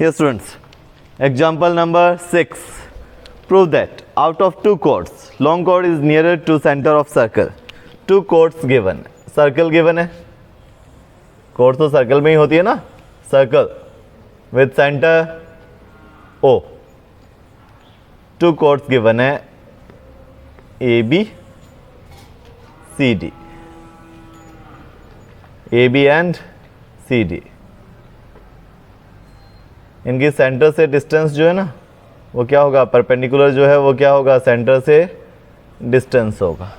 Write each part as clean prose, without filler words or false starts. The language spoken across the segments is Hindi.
Here students, example number 6. Prove that out of two chords, long chord is nearer to center of circle. Two chords given. Circle given है. Chord तो circle में ही होती है ना. Circle with center O. Two chords given है AB, CD. AB and CD. इनकी सेंटर से डिस्टेंस जो है ना वो क्या होगा, परपेंडिकुलर जो है वो क्या होगा, सेंटर से डिस्टेंस होगा.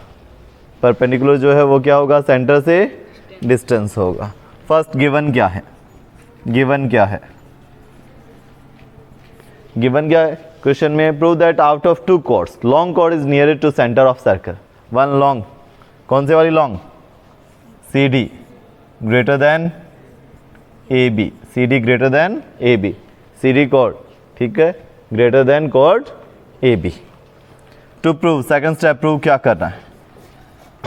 परपेंडिकुलर जो है वो क्या होगा, सेंटर से डिस्टेंस होगा. फर्स्ट गिवन क्या है, गिवन क्या है, गिवन क्या है क्वेश्चन में. Prove that out of two chords long chord is near to centre of circle. One long, कौन से वाली long, CD greater than AB. CD greater than AB. CD chord, ठीक है, greater than chord AB. To prove, second step, prove क्या करना है.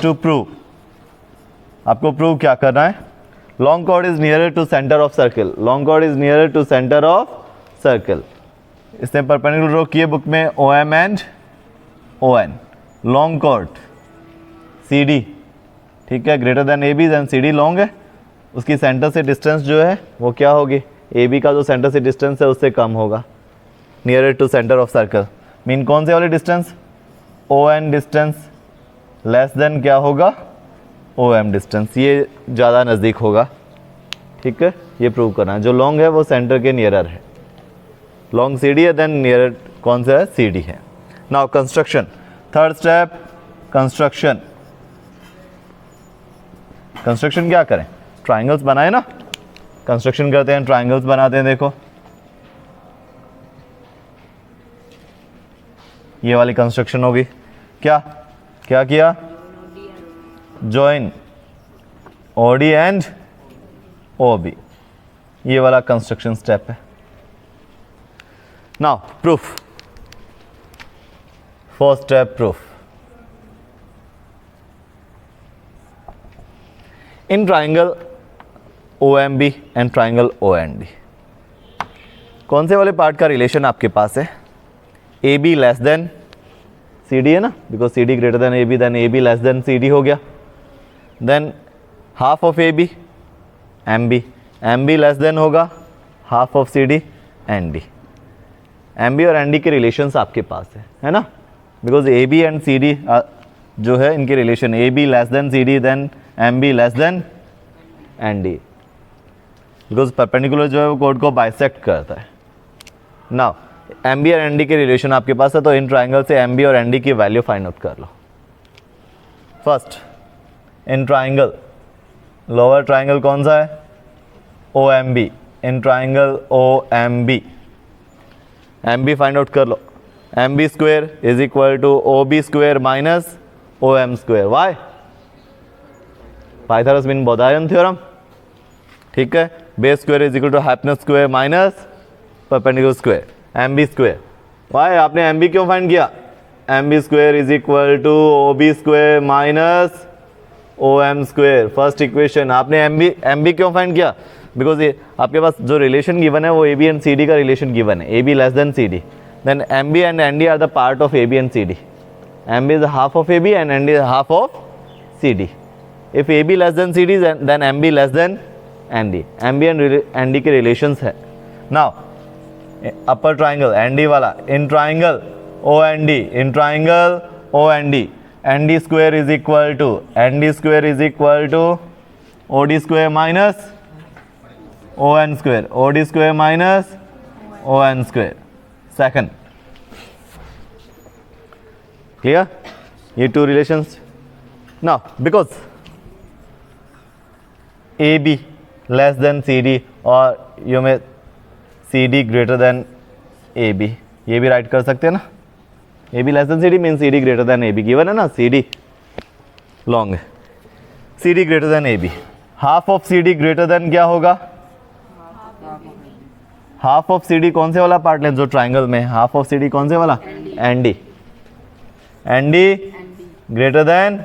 टू प्रूव, आपको प्रूव क्या करना है. Long chord is near to centre of circle. Long chord is near to centre of circle. इसने परपेंडिकुलर ड्रॉ किए बुक में OM and ON. Long chord CD, ठीक है, greater than AB, then CD long है. उसकी सेंटर से डिस्टेंस जो है वो क्या होगी, AB का जो सेंटर से डिस्टेंस है उससे कम होगा. Near to centre of circle mean कौन से वाले distance, ON distance less than क्या होगा, OM डिस्टेंस. ये ज़्यादा नज़दीक होगा, ठीक है, ये प्रूव करना है. जो लॉन्ग है वो सेंटर के नियरर है. लॉन्ग CD है, देन नियर कौन सा है, CD है. Now construction, third step construction. Construction क्या करें, ट्राइंगल्स बनाए ना, कंस्ट्रक्शन करते हैं, ट्राइंगल्स बनाते हैं. देखो ये वाली कंस्ट्रक्शन होगी. क्या क्या किया, जॉइन OD एंड OB. ये वाला कंस्ट्रक्शन स्टेप है. Now proof, first step proof. In triangle OMB and triangle OND, कौन से वाले पार्ट का रिलेशन आपके पास है, AB लेस देन CD है ना, because CD greater than AB, then AB less than CD हो गया. Then half of AB MB, MB less than होगा half of CD ND. MB और ND के रिलेशंस आपके पास है ना, बिकॉज AB एंड CD जो है इनके relation AB less than CD, then MB less than ND, because perpendicular जो है वो कोड को बाइसेक्ट करता है. नाउ MB और ND के रिलेशन आपके पास है, तो इन ट्राइंगल से MB और ND की वैल्यू फाइंड आउट कर लो. First in triangle, lower triangle कौन सा है, OMB. In triangle OMB MB find out कर लो. MB square is equal to OB square minus OM square. Why, Pythagoras mean Baudhayana theorem, ठीक है. Base square is equal to hypotenuse square minus perpendicular square. MB square, why आपने MB क्यों फाइंड किया, MB square is equal to OB square minus OM square. First equation. आपने MB क्यों फाइंड किया, बिकॉज ये आपके पास जो रिलेशन गिवन है वो AB एंड CD का रिलेशन गिवन है, AB less than CD. Then MB and ND are the part of AB and CD. MB is half of AB and ND is half of CD. If AB less than CD then MB less than ND. MB and ND के रिलेशंस है. नाउ अपर ट्राइंगल ND वाला, in triangle OND, in triangle OND ND square is equal to, ND square is equal to OD square minus ON square, OD square minus ON square. Second, clear, ये two relations. Now because AB less than CD और यू में CD ग्रेटर देन AB, ये भी राइट कर सकते हैं ना. AB less than CD mean CD greater than AB given है ना, CD लॉन्ग है, CD greater than AB. Half of CD greater than क्या होगा, हाफ ऑफ CD कौन से वाला पार्ट लें जो ट्राइंगल में, हाफ ऑफ CD कौन से वाला, ND. ND greater than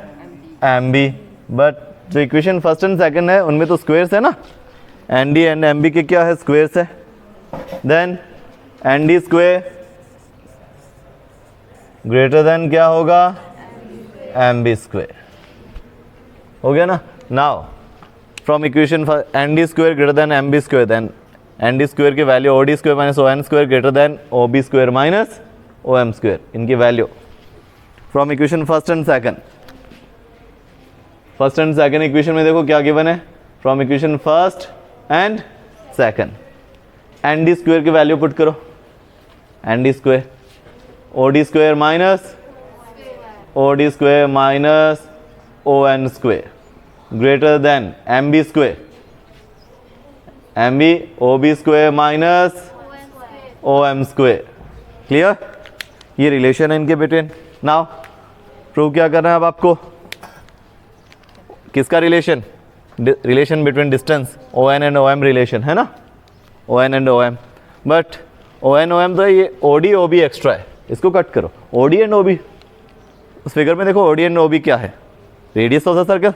MB. But जो इक्वेशन फर्स्ट एंड सेकंड है उनमें तो स्क्वेयर्स है ना, ND एंड MB के क्या है, स्क्वेयर्स है. Then N D square greater than क्या होगा, एम बी स्क्वेयर। हो गया ना। Now from equation N D square greater than M B square, then N D square की value O D square minus O N square greater than O B square minus O M square, इनकी value from equation first and second. First and second equation में देखो क्या गिवन है, from equation first and second N D square की वैल्यू पुट करो, N D square O D square minus O D square minus O N square greater than M B square, M B O B square minus O M square. Clear, ये रिलेशन है इनके बिटवीन। नाउ प्रूव क्या करना है अब आपको, किसका relation, relation between distance O N and O M relation है ना, O N and O M. But O N O M तो ये O D O B extra है, इसको कट करो। O D and O B, उस फिगर में देखो O D and O B क्या है, radius of the circle,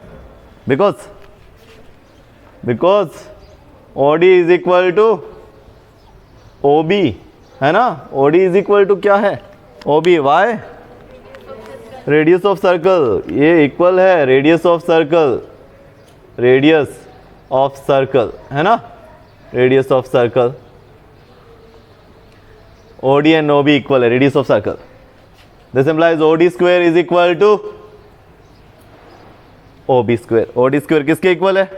because O D is equal to O B है ना, O D is equal to क्या है, O B, why radius of circle, ये इक्वल है radius of circle, radius of circle है ना, radius of circle, O D and O B equal है radius of circle. This implies O D square is equal to O B square. O D square किसके इक्वल है,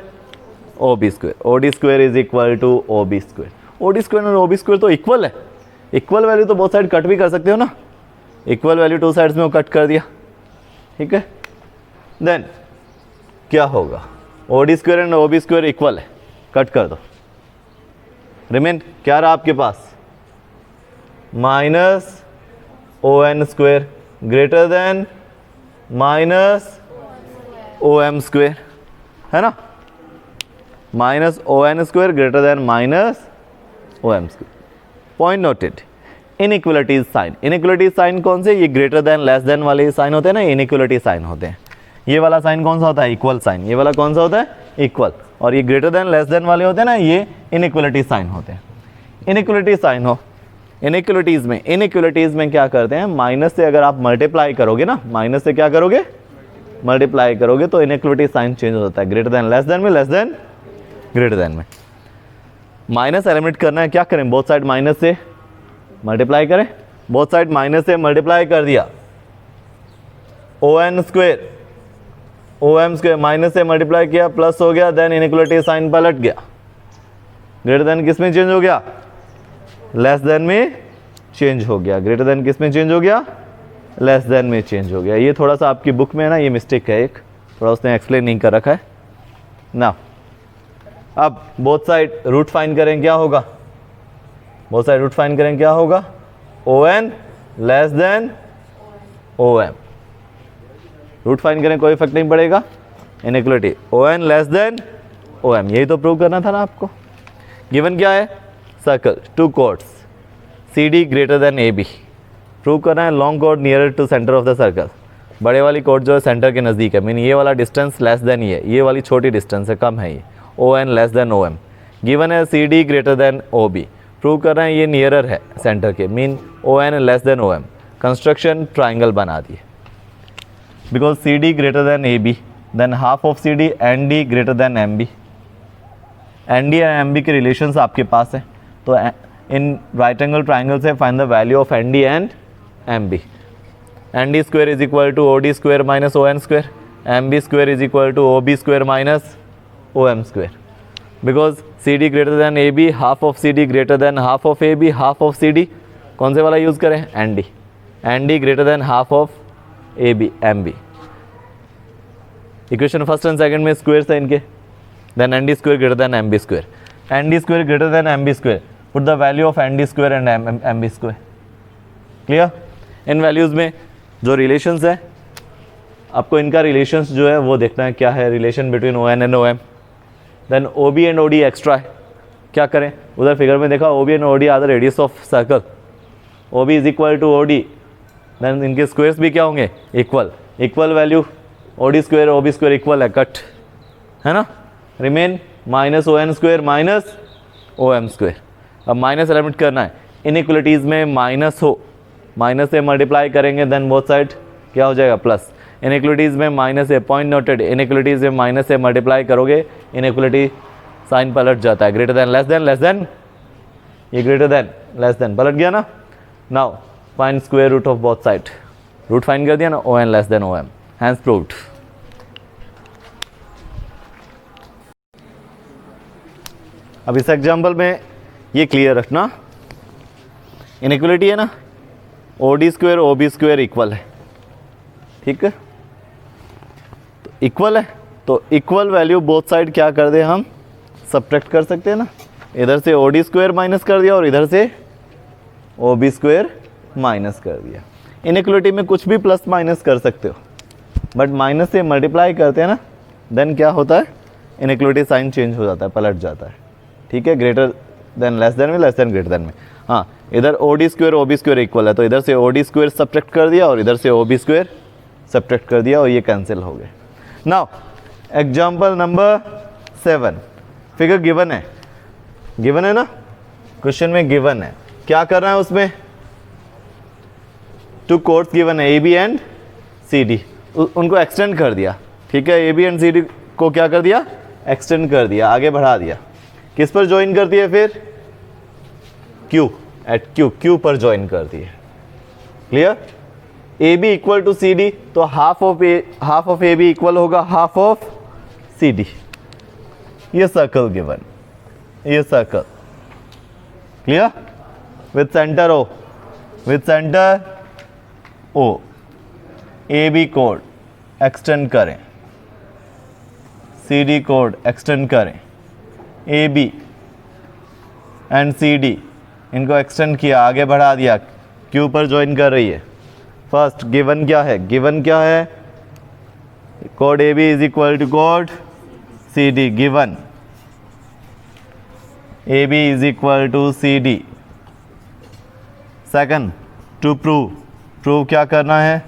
O B square. O D square is equal to O B square. O D square और ओ बी स्क्वेयर तो इक्वल है, इक्वल वैल्यू तो बोथ साइड कट भी कर सकते हो ना, इक्वल वैल्यू टू साइड्स में वो कट कर दिया, ठीक है। देन क्या होगा, O D square and O B square equal है, कट कर दो, रिमेन क्या रहा आपके पास, minus O N square greater than minus O M square है ना, minus O N square greater than minus O M square. Point noted, inequalities sign, inequalities sign कौन से, ये ग्रेटर देन लेस देन वाले साइन होते हैं ना, इनइक्वलिटी साइन होते हैं। ये वाला साइन कौन सा होता है, इक्वल साइन, ये वाला कौन सा होता है, इक्वल, और ये ग्रेटर देन लेस देन वाले होते हैं ना, ये इनइक्वलिटी साइन होते हैं। इनइक्वलिटी साइन हो, इनइक्वलिटीज में क्या करते हैं, माइनस से अगर आप मल्टीप्लाई करोगे ना, माइनस से क्या करोगे, मल्टीप्लाई करोगे तो इनइक्वलिटी साइन चेंज हो जाता है, ग्रेटर देन लेस देन में, लेस देन ग्रेटर देन में। माइनस एलिमिनेट करना है, क्या करें, बोथ साइड माइनस से मल्टीप्लाई करें, बोथ साइड माइनस से मल्टीप्लाई कर दिया, O N square O M square minus से मल्टीप्लाई किया, प्लस हो गया, देन इनइक्वलिटी साइन पलट गया, ग्रेटर देन किस में चेंज हो गया, लेस देन में चेंज हो गया, ग्रेटर देन किस में चेंज हो गया, लेस देन में चेंज हो गया। ये थोड़ा सा आपकी बुक में है ना, ये मिस्टेक है एक, थोड़ा उसने एक्सप्लेन नहीं कर रखा है ना। अब बोथ साइड रूट फाइंड करें, क्या होगा, बोथ साइड रूट फाइंड करें, क्या होगा, O N less than O M, root find करें कोई इफेक्ट नहीं पड़ेगा, inequality O N less than O M, यही तो प्रूव करना था ना आपको। गिवन क्या है, circle two chords C D greater than A B, prove करना है long chord near to centre of the circle, बड़े वाली कॉर्ड जो है सेंटर के नज़दीक है, मीन ये वाला डिस्टेंस लेस देन ये वाली छोटी डिस्टेंस है, कम है ये, O N less than O M. Given है C D greater than O B, prove कर रहे हैं ये नियरर है सेंटर के, mean O N less than O M. Construction triangle बना दिए, because C D greater than A B, then half of C D N D greater than M B, N D and M B के रिलेशंस आपके पास है, तो इन राइट एंगल ट्राइंगल से find the value of N D and M B. N D square is equal to O D square minus O N square, M B square is equal to O B square minus O M square, because C D greater than A B, half of C D greater than half of A B, half of C D कौन से वाला यूज़ करें, N D greater than half of A B M B. Equation first and second में स्क्वेयर है इनके, then N D square greater than M B square, N D square greater than M B square, put the value of N D square and M B square. Clear, इन वैल्यूज़ में जो रिलेशंस है आपको, इनका रिलेशंस जो है वो देखना है, क्या है relation between O N and O M. Then O B and O D extra है, क्या करें, उधर फिगर में देखा O B and O D are the radius of circle, O B is equal to O D, then इनके स्क्वेयर्स भी क्या होंगे, equal, equal value O D square O B square equal है, कट है ना, remain minus O N square minus O M square. अब माइनस एलिमिनेट करना है, इनइक्वलिटीज़ में माइनस हो, माइनस से मल्टीप्लाई करेंगे देन बोथ साइड क्या हो जाएगा प्लस, इनइक्वलिटीज़ में माइनस है, पॉइंट नोटेड, इनइक्वलिटीज़ में माइनस से मल्टीप्लाई करोगे इनइक्वलिटी साइन पलट जाता है, ग्रेटर देन लेस देन, ये ग्रेटर देन लेस देन पलट गया ना। Now find square root of both side, root find कर दिया ना, O N less than O M, hence proved. अब इस एग्जाम्पल में ये क्लियर रखना, इनइक्वलिटी है ना, O D square O B square equal है, ठीक है, तो इक्वल है, तो इक्वल वैल्यू बोथ साइड क्या कर दे हम सब्ट्रैक्ट कर सकते हैं ना, इधर से ओ डी स्क्वायर माइनस कर दिया और इधर से ओ बी स्क्वायर माइनस कर दिया। इनइक्वलिटी में कुछ भी प्लस माइनस कर सकते हो, बट माइनस से मल्टीप्लाई करते हैं ना, देन क्या होता है, इनइक्वलिटी साइन चेंज हो जाता है, पलट जाता है, ठीक है, ग्रेटर देन लेस देन में, लेस देन ग्रेटर देन में। हाँ, इधर O D square O B square equal है, तो इधर से ओ डी स्क्वायर सब्ट्रैक्ट कर दिया और इधर से ओ बी स्क्वायर सब्ट्रैक्ट कर दिया और ये कैंसिल हो गए। Now example number 7, figure given है ना, क्वेश्चन में गिवन है, क्या करना है उसमें, टू कोड्स गिवन है, A B and C D, उनको एक्सटेंड कर दिया, ठीक है, A B and C D को क्या कर दिया, एक्सटेंड कर दिया, आगे बढ़ा दिया, किस पर ज्वाइन कर दिया फिर, Q, एट Q पर ज्वाइन कर दिए, clear. A B equal to C D, तो half of A B equal होगा हाफ ऑफ सी डी, ये सर्कल गिवन, ये circle, clear, with centre O, A B कोड एक्सटेंड करें, सी डी कोड एक्सटेंड करें, A B and C D इनको एक्सटेंड किया, आगे बढ़ा दिया, क्यू पर ज्वाइन कर रही है। फर्स्ट गिवन क्या है, code A B is equal to code C D, given A B is equal to C D. Second, to prove क्या करना है,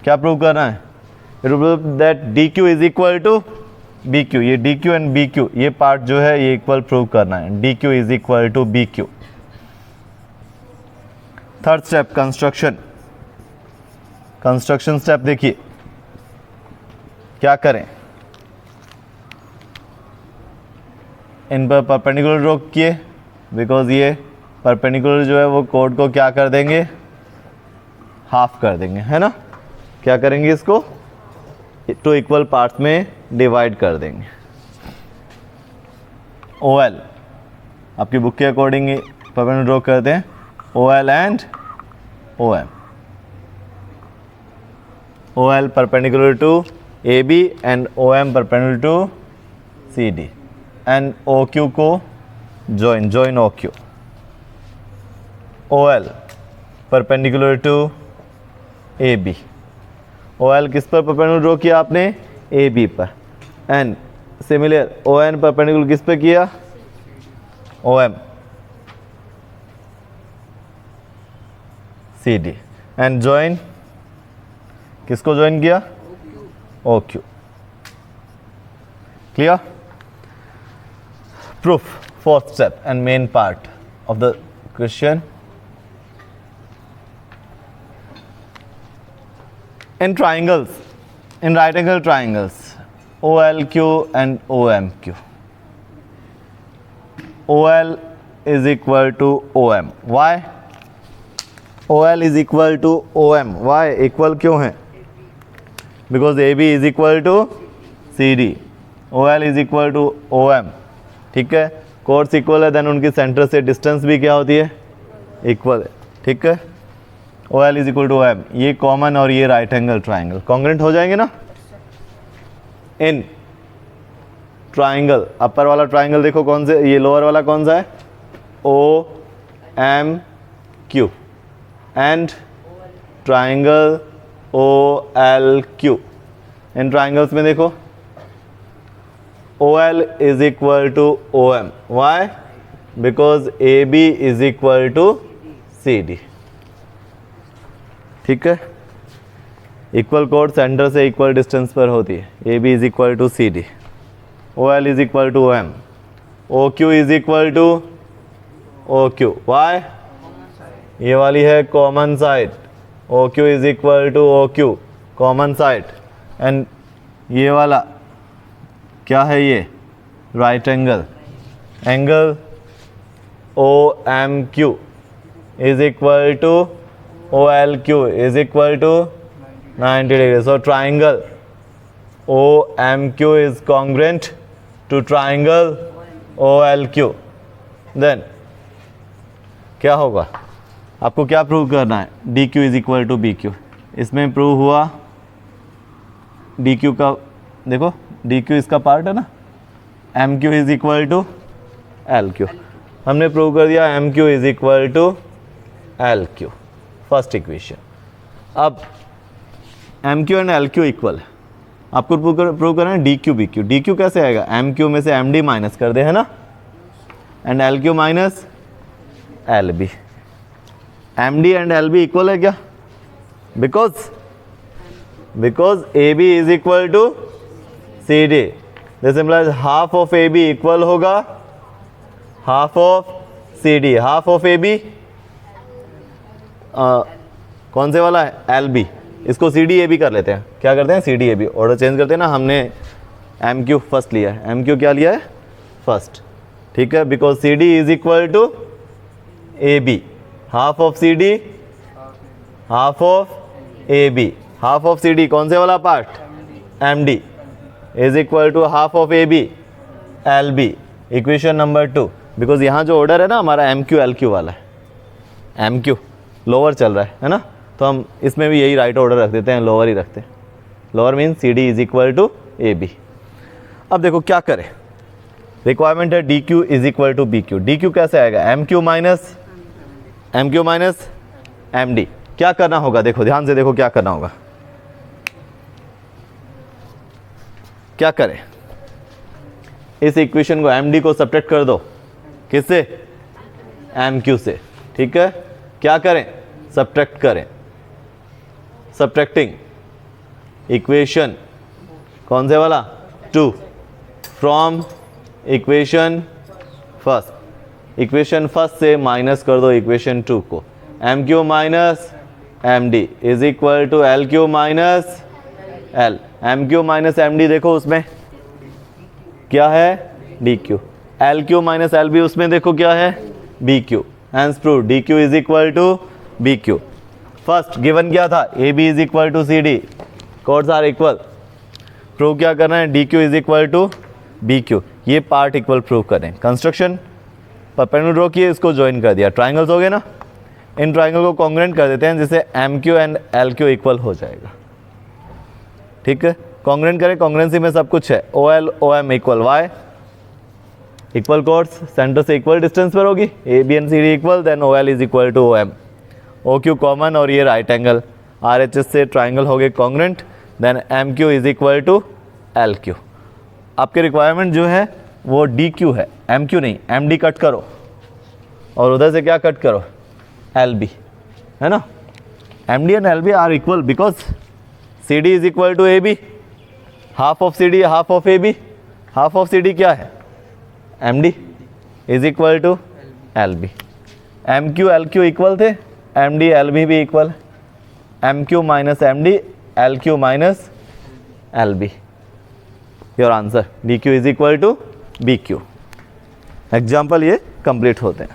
क्या प्रूव करना है, prove that D Q is equal to be Q, ये D Q and B Q ये पार्ट जो है ये इक्वल प्रूव करना है, D Q is equal to be Q. Third step construction step, देखिए क्या करें, इन पर परपेंडिकुलर ड्रॉ किए, बिकॉज ये परपेंडिकुलर जो है वो कोड को क्या कर देंगे, हाफ कर देंगे, है ना, क्या करेंगे, इसको टू इक्वल पार्ट्स में डिवाइड कर देंगे। ओ एल आपकी बुक के अकॉर्डिंग परपेंडिकुलर ड्रॉ करते हैं, O L and O M, O L perpendicular to A B and O M perpendicular to C D, and O Q को join O Q, O L perpendicular to A B, O L किस पर परपेंडिकुलर ड्रॉ किया आपने, ए बी पर, and similar O N perpendicular किस पे किया, O M C D, and join किसको ज्वाइन किया, O Q, clear. Proof, fourth step and main part of the question. In triangles, in right angle triangles, OLQ and OMQ, OL is equal to OM. Why? OL is equal to OM. Why? Equal क्यों है? Because AB is equal to CD. OL is equal to OM. ठीक है, कोर्स इक्वल है, देन उनकी सेंटर से डिस्टेंस भी क्या होती है, इक्वल है, ठीक है। O L is equal to M, ये कॉमन और ये राइट एंगल ट्राइंगल कॉन्ग्रुएंट हो जाएंगे ना। इन ट्राइंगल, अपर वाला ट्राइंगल देखो कौन से, ये लोअर वाला कौन सा है, O M Q, and triangle O L Q. इन ट्राइंगल्स में देखो OL is equal to OM. Why? Because AB is equal to CD. ठीक है, इक्वल कोड सेंटर से इक्वल डिस्टेंस पर होती है, AB is equal to CD, OL is equal to OM, O Q is equal to O Q, why ये वाली है common side, O Q is equal to O Q common side, and ये वाला क्या है, ये right angle, angle O M Q is equal to O L Q is equal to 90 degree. So triangle OMQ is congruent to triangle OLQ. Then क्या होगा, आपको क्या प्रूव करना है, DQ is equal to BQ. इसमें प्रूव हुआ DQ का, देखो DQ इसका पार्ट है ना, MQ is equal to LQ. हमने प्रूव कर दिया MQ is equal to LQ, first equation. अब MQ एंड LQ इक्वल है, आपको प्रूव करना है DQ BQ. DQ कैसे आएगा, MQ में से MD माइनस कर दे, है ना, and LQ minus LB. MD and LB equal है क्या, because AB is equal to CD. This implies half of AB equal होगा half of CD. Half of AB कौन से वाला है, LB. इसको CDAB कर लेते हैं, क्या करते हैं CDAB, ऑर्डर चेंज करते हैं ना. हमने MQ फर्स्ट लिया है, MQ क्या लिया है फर्स्ट, ठीक है, because CD is equal to AB. Half of CD half of AB. Half of CD कौन से वाला part, MD is equal to half of AB LB. Equation number 2. Because यहाँ जो ऑर्डर है ना हमारा MQ LQ वाला है, MQ लोअर चल रहा है ना, तो हम इसमें भी यही राइट ऑर्डर रख देते हैं, लोअर ही रखते हैं. Lower mean CD is equal to AB. अब देखो क्या करें, रिक्वायरमेंट है DQ is equal to BQ. DQ कैसे आएगा, MQ माइनस MD. क्या करना होगा, देखो ध्यान से देखो क्या करना होगा, क्या करें, इस इक्वेशन को MD को सब्ट्रैक्ट कर दो, किससे, MQ से, ठीक है. क्या करें, सब्ट्रैक्ट करें, सब्ट्रैक्टिंग इक्वेशन कौन से वाला 2 from equation first. Equation first से माइनस कर दो इक्वेशन 2 को, MQ minus MD is equal to LQ minus L. MQ minus MD देखो उसमें क्या है DQ, LQ माइनस LB उसमें देखो क्या है BQ. Hence proof DQ is equal to BQ. First given क्या था, AB is equal to CD, chords are equal. Prove क्या करना है, DQ is equal to BQ. ये पार्ट इक्वल प्रूव करें. कंस्ट्रक्शन परपेंडिकुलर ड्रॉ किए, इसको ज्वाइन कर दिया, ट्राइंगल्स हो गए ना. इन ट्राइंगल को कॉन्ग्रुएंट कर देते हैं जिससे MQ एंड LQ इक्वल हो जाएगा, ठीक है. कॉन्ग्रुएंट करें, कॉन्ग्रुएंसी में सब कुछ है, OL OM equal Y, equal chords centre से इक्वल डिस्टेंस पर होगी, AB and CD equal, then OL is equal to OM. OQ common और ये राइट एंगल RHS से ट्राइंगल हो गए congruent, then MQ is equal to LQ. आपके रिक्वायरमेंट जो है वो DQ है, MQ नहीं. MD कट करो और उधर से क्या कट करो, LB, है ना. MD and LB are equal because CD is equal to AB. Half of CD half of AB. Half of CD क्या है, MD is equal to LB. MQ LQ equal थे, MD LB भी इक्वल है. MQ minus MD LQ minus LB. Your answer DQ is equal to BQ. Example ये कंप्लीट होते हैं.